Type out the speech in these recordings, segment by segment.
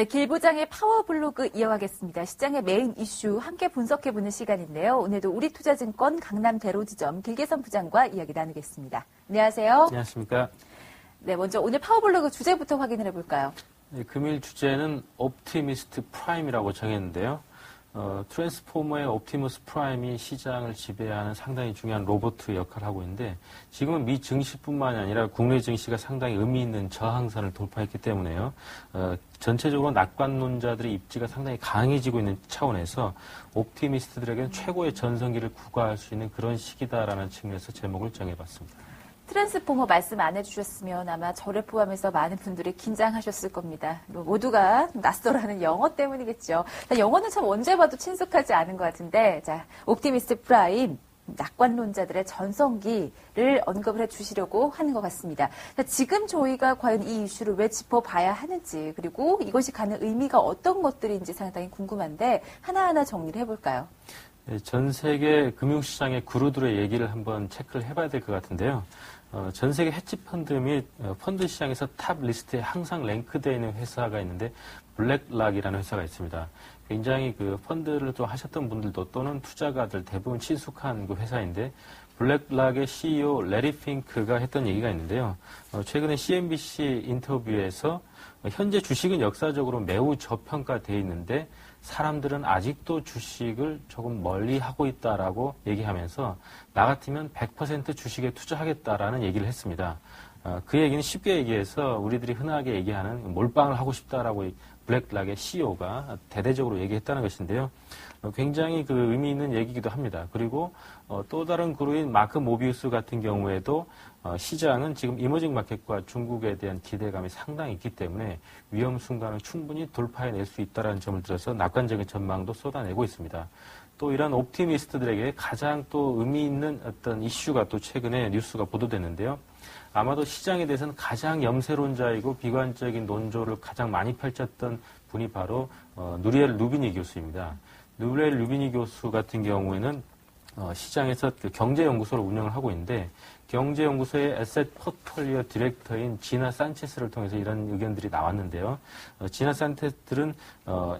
네, 길부장의 파워블로그 이어가겠습니다. 시장의 메인 이슈 함께 분석해보는 시간인데요. 오늘도 우리투자증권 강남대로지점 길계선 부장과 이야기 나누겠습니다. 안녕하세요. 안녕하십니까. 네, 먼저 오늘 파워블로그 주제부터 확인을 해볼까요? 네, 금일 주제는 옵티미스트 프라임이라고 정했는데요. 트랜스포머의 옵티머스 프라임이 시장을 지배하는 상당히 중요한 로봇 역할을 하고 있는데 지금은 미 증시뿐만이 아니라 국내 증시가 상당히 의미 있는 저항선을 돌파했기 때문에요. 전체적으로 낙관론자들의 입지가 상당히 강해지고 있는 차원에서 옵티미스트들에게는 최고의 전성기를 구가할 수 있는 그런 시기다라는 측면에서 제목을 정해봤습니다. 트랜스포머 말씀 안 해주셨으면 아마 저를 포함해서 많은 분들이 긴장하셨을 겁니다. 모두가 낯설어하는 영어 때문이겠죠. 영어는 참 언제 봐도 친숙하지 않은 것 같은데, 자, 옵티미스트 프라임, 낙관론자들의 전성기를 언급을 해주시려고 하는 것 같습니다. 자, 지금 저희가 과연 이 이슈를 왜 짚어봐야 하는지, 그리고 이것이 갖는 의미가 어떤 것들인지 상당히 궁금한데 하나하나 정리를 해볼까요? 네, 전 세계 금융시장의 구루들의 얘기를 한번 체크를 해봐야 될 것 같은데요. 전 세계 헤지펀드 및 펀드 시장에서 탑 리스트에 항상 랭크되어 있는 회사가 있는데 블랙락이라는 회사가 있습니다. 굉장히 그 펀드를 또 하셨던 분들도 또는 투자가들 대부분 친숙한 그 회사인데 블랙락의 CEO 레리 핑크가 했던 얘기가 있는데요. 최근에 CNBC 인터뷰에서 현재 주식은 역사적으로 매우 저평가되어 있는데 사람들은 아직도 주식을 조금 멀리 하고 있다라고 얘기하면서 나 같으면 100% 주식에 투자하겠다라는 얘기를 했습니다. 그 얘기는 쉽게 얘기해서 우리들이 흔하게 얘기하는 몰빵을 하고 싶다라고 블랙락의 CEO가 대대적으로 얘기했다는 것인데요. 굉장히 그 의미 있는 얘기이기도 합니다. 그리고 또 다른 그룹인 마크 모비우스 같은 경우에도 시장은 지금 이머징 마켓과 중국에 대한 기대감이 상당히 있기 때문에 위험 순간을 충분히 돌파해낼 수 있다는 점을 들어서 낙관적인 전망도 쏟아내고 있습니다. 또 이런 옵티미스트들에게 가장 또 의미 있는 어떤 이슈가 또 최근에 뉴스가 보도됐는데요. 아마도 시장에 대해서는 가장 염세론자이고 비관적인 논조를 가장 많이 펼쳤던 분이 바로 누리엘 루비니 교수입니다. 누리엘 루비니 교수 같은 경우에는 시장에서 그 경제연구소를 운영을 하고 있는데 경제연구소의 에셋 포트폴리오 디렉터인 지나 산체스를 통해서 이런 의견들이 나왔는데요. 지나 산체스들은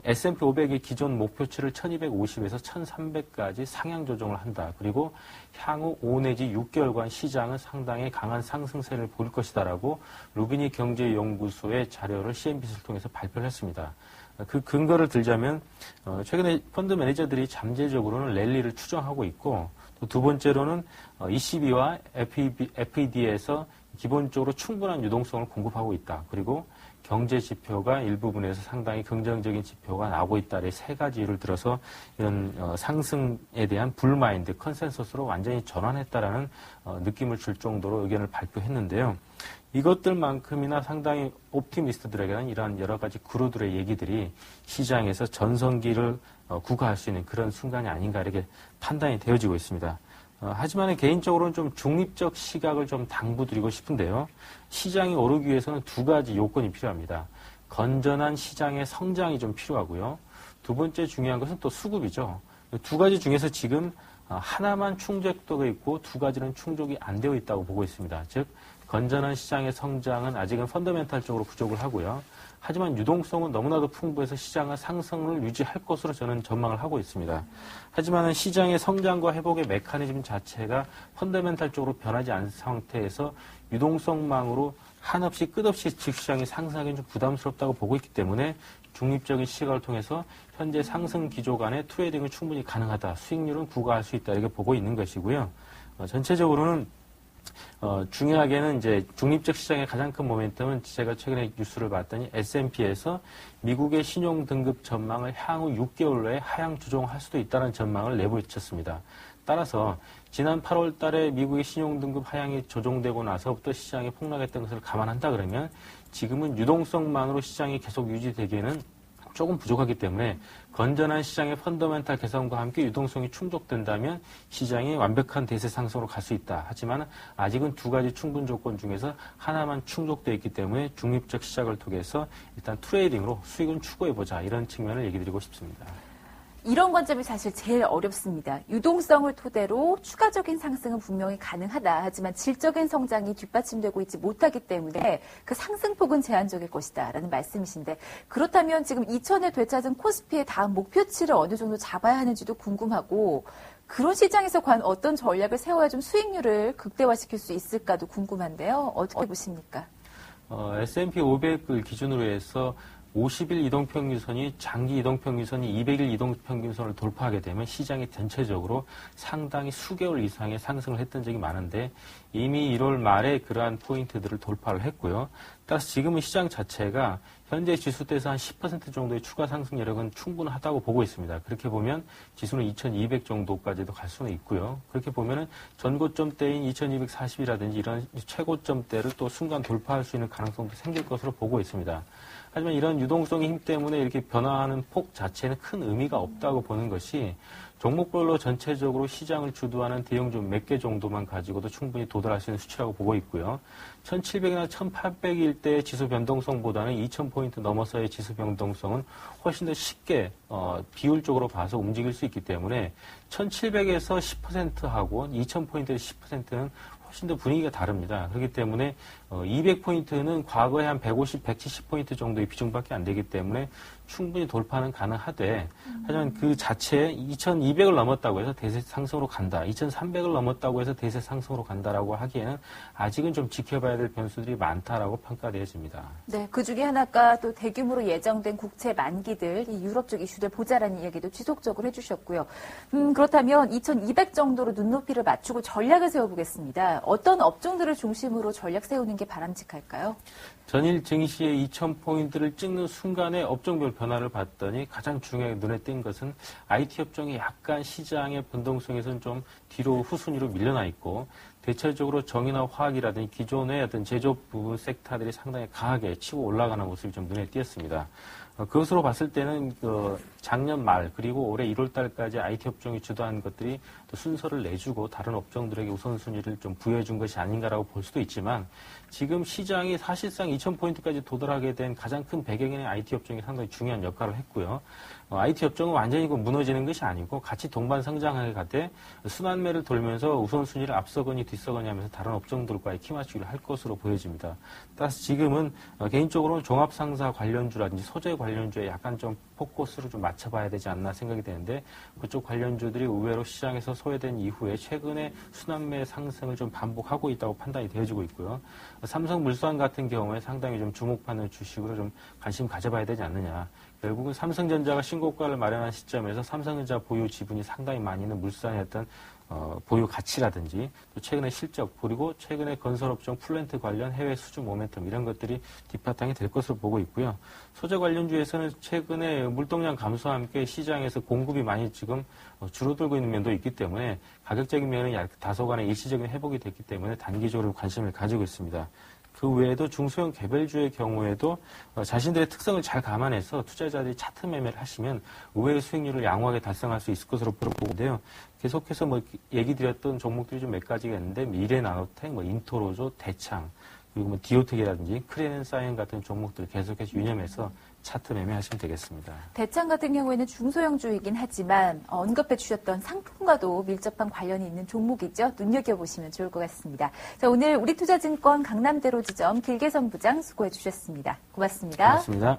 S&P 500의 기존 목표치를 1250에서 1300까지 상향 조정을 한다. 그리고 향후 5 내지 6개월간 시장은 상당히 강한 상승세를 보일 것이다라고 루비니 경제연구소의 자료를 CNBC를 통해서 발표를 했습니다. 그 근거를 들자면 최근에 펀드 매니저들이 잠재적으로는 랠리를 추정하고 있고 또 두 번째로는 ECB와 FED에서 기본적으로 충분한 유동성을 공급하고 있다. 그리고 경제 지표가 일부분에서 상당히 긍정적인 지표가 나오고 있다. 이 세 가지 이유를 들어서 이런 상승에 대한 불마인드, 컨센서스로 완전히 전환했다라는 느낌을 줄 정도로 의견을 발표했는데요. 이것들만큼이나 상당히 옵티미스트들에게는 이러한 여러 가지 그루들의 얘기들이 시장에서 전성기를 구가할 수 있는 그런 순간이 아닌가 이렇게 판단이 되어지고 있습니다. 하지만 개인적으로는 좀 중립적 시각을 좀 당부드리고 싶은데요. 시장이 오르기 위해서는 두 가지 요건이 필요합니다. 건전한 시장의 성장이 좀 필요하고요. 두 번째 중요한 것은 또 수급이죠. 두 가지 중에서 지금 하나만 충족되어 있고 두 가지는 충족이 안 되어 있다고 보고 있습니다. 즉 건전한 시장의 성장은 아직은 펀더멘탈적으로 부족을 하고요. 하지만 유동성은 너무나도 풍부해서 시장은 상승을 유지할 것으로 저는 전망을 하고 있습니다. 하지만 시장의 성장과 회복의 메커니즘 자체가 펀더멘탈적으로 변하지 않은 상태에서 유동성망으로 한없이 끝없이 주식시장이 상승하기는 좀 부담스럽다고 보고 있기 때문에 중립적인 시각을 통해서 현재 상승 기조 간의 트레이딩은 충분히 가능하다. 수익률은 구가할 수 있다. 이렇게 보고 있는 것이고요. 전체적으로는 중요하게는 이제 중립적 시장의 가장 큰 모멘텀은 제가 최근에 뉴스를 봤더니 S&P에서 미국의 신용 등급 전망을 향후 6개월 내에 하향 조정할 수도 있다는 전망을 내부쳤습니다. 따라서 지난 8월 달에 미국의 신용 등급 하향이 조정되고 나서부터 시장이 폭락했던 것을 감안한다 그러면 지금은 유동성만으로 시장이 계속 유지되기에는 조금 부족하기 때문에 건전한 시장의 펀더멘탈 개선과 함께 유동성이 충족된다면 시장이 완벽한 대세 상승으로 갈 수 있다. 하지만 아직은 두 가지 충분 조건 중에서 하나만 충족되어 있기 때문에 중립적 시작을 통해서 일단 트레이딩으로 수익은 추구해보자. 이런 측면을 얘기 드리고 싶습니다. 이런 관점이 사실 제일 어렵습니다. 유동성을 토대로 추가적인 상승은 분명히 가능하다. 하지만 질적인 성장이 뒷받침되고 있지 못하기 때문에 그 상승폭은 제한적일 것이다라는 말씀이신데 그렇다면 지금 2,000을 되찾은 코스피의 다음 목표치를 어느 정도 잡아야 하는지도 궁금하고 그런 시장에서 과연 어떤 전략을 세워야 좀 수익률을 극대화시킬 수 있을까도 궁금한데요. 어떻게 보십니까? S&P 500을 기준으로 해서 50일 이동평균선이 장기 이동평균선이 200일 이동평균선을 돌파하게 되면 시장이 전체적으로 상당히 수개월 이상의 상승을 했던 적이 많은데 이미 1월 말에 그러한 포인트들을 돌파를 했고요. 따라서 지금은 시장 자체가 현재 지수대에서 한 10% 정도의 추가 상승 여력은 충분하다고 보고 있습니다. 그렇게 보면 지수는 2200 정도까지도 갈 수는 있고요. 그렇게 보면은 전고점대인 2240이라든지 이런 최고점대를 또 순간 돌파할 수 있는 가능성도 생길 것으로 보고 있습니다. 하지만 이런 유동성의 힘 때문에 이렇게 변화하는 폭 자체는 큰 의미가 없다고 보는 것이 종목별로 전체적으로 시장을 주도하는 대형주 몇 개 정도만 가지고도 충분히 도달할 수 있는 수치라고 보고 있고요. 1700이나 1800일 때의 지수 변동성보다는 2000포인트 넘어서의 지수 변동성은 훨씬 더 쉽게 비율적으로 봐서 움직일 수 있기 때문에 1700에서 10%하고 2000포인트에서 10%는 훨씬 더 분위기가 다릅니다. 그렇기 때문에 200포인트는 과거에 한 150, 170포인트 정도의 비중밖에 안 되기 때문에 충분히 돌파는 가능하되 하지만 그 자체에 2200을 넘었다고 해서 대세 상승으로 간다. 2300을 넘었다고 해서 대세 상승으로 간다라고 하기에는 아직은 좀 지켜봐야 될 변수들이 많다라고 평가되어집니다. 네, 그 중에 하나가 또 대규모로 예정된 국채 만기들, 이 유럽 쪽 이슈들 보자라는 이야기도 지속적으로 해주셨고요. 그렇다면 2200 정도로 눈높이를 맞추고 전략을 세워보겠습니다. 어떤 업종들을 중심으로 전략 세우는 게 바람직할까요? 전일 증시의 2000포인트를 찍는 순간에 업종별 변화를 봤더니 가장 중요하게 눈에 띈 것은 IT 업종이 약간 시장의 변동성에서는 좀 뒤로 후순위로 밀려나 있고 대체적으로 정유나 화학이라든지 기존의 어떤 제조업 부분 섹터들이 상당히 강하게 치고 올라가는 모습이 좀 눈에 띄었습니다. 그것으로 봤을 때는 작년 말 그리고 올해 1월 달까지 IT 업종이 주도한 것들이 또 순서를 내주고 다른 업종들에게 우선순위를 좀 부여해 준 것이 아닌가라고 볼 수도 있지만 지금 시장이 사실상 2000포인트까지 도달하게 된 가장 큰 배경에는 IT 업종이 상당히 중요한 역할을 했고요. IT 업종은 완전히 무너지는 것이 아니고 같이 동반 성장하게 가되 순환매를 돌면서 우선순위를 앞서거니 뒤서거니 하면서 다른 업종들과의 키맞추기를 할 것으로 보여집니다. 따라서 지금은 개인적으로는 종합상사 관련주라든지 소재 관련주에 약간 좀 포커스를 좀 맞춰봐야 되지 않나 생각이 되는데 그쪽 관련주들이 의외로 시장에서 소외된 이후에 최근에 순환매 상승을 좀 반복하고 있다고 판단이 되어지고 있고요. 삼성물산 같은 경우에 상당히 좀 주목하는 주식으로 좀 관심 가져봐야 되지 않느냐. 결국은 삼성전자가 신고가를 마련한 시점에서 삼성전자 보유 지분이 상당히 많이 있는 물산의 어떤 보유 가치라든지 또 최근의 실적 그리고 최근의 건설업종 플랜트 관련 해외 수주 모멘텀 이런 것들이 뒷바탕이 될 것으로 보고 있고요. 소재 관련주에서는 최근에 물동량 감소와 함께 시장에서 공급이 많이 지금 줄어들고 있는 면도 있기 때문에 가격적인 면은 다소간의 일시적인 회복이 됐기 때문에 단기적으로 관심을 가지고 있습니다. 그 외에도 중소형 개별주의 경우에도 자신들의 특성을 잘 감안해서 투자자들이 차트 매매를 하시면 의외의 수익률을 양호하게 달성할 수 있을 것으로 보는데요. 계속해서 얘기 드렸던 종목들이 좀 몇 가지가 있는데 미래나노텍, 인토로조, 대창, 그리고 디오텍이라든지 크레넨사이언 같은 종목들 계속해서 유념해서 차트 매매하시면 되겠습니다. 대창 같은 경우에는 중소형주이긴 하지만 언급해 주셨던 상품과도 밀접한 관련이 있는 종목이죠. 눈여겨보시면 좋을 것 같습니다. 자, 오늘 우리투자증권 강남대로 지점 길계성 부장 수고해 주셨습니다. 고맙습니다. 고맙습니다.